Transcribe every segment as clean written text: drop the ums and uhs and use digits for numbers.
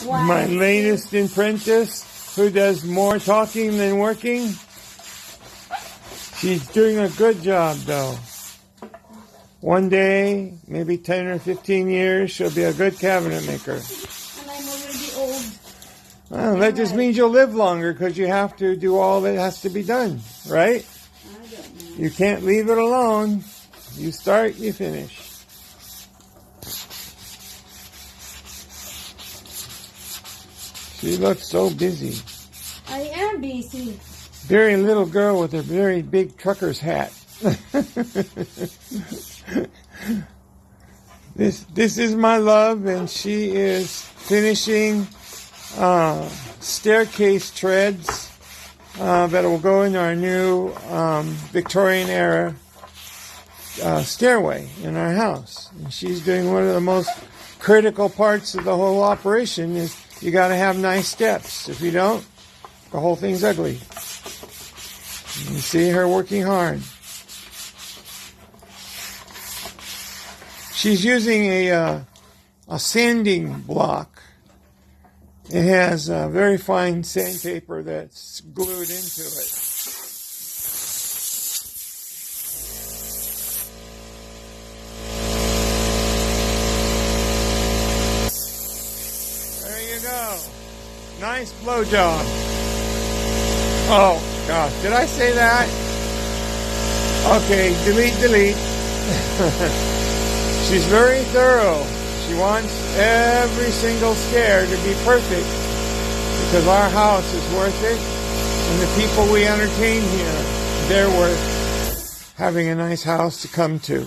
My latest apprentice, who does more talking than working. She's doing a good job, though. One day, maybe 10 or 15 years, she'll be a good cabinet maker. And I'm already old. Well, that just means you'll live longer because you have to do all that has to be done, right? I don't know. You can't leave it alone. You start, you finish. She looks so busy. I am busy. Very little girl with a very big trucker's hat. This is my love, and she is finishing staircase treads that will go in our new Victorian era stairway in our house. And she's doing one of the most critical parts of the whole operation. Is you got to have nice steps. If you don't, the whole thing's ugly. You see her working hard. She's using a sanding block. It has very fine sandpaper that's glued into it. There you go. Nice blowjob. Oh, gosh. Did I say that? Okay, delete. She's very thorough. She wants every single stair to be perfect because our house is worth it, and the people we entertain here, they're worth having a nice house to come to.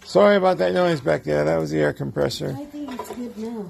Sorry about that noise back there. That was the air compressor. I think it's good now.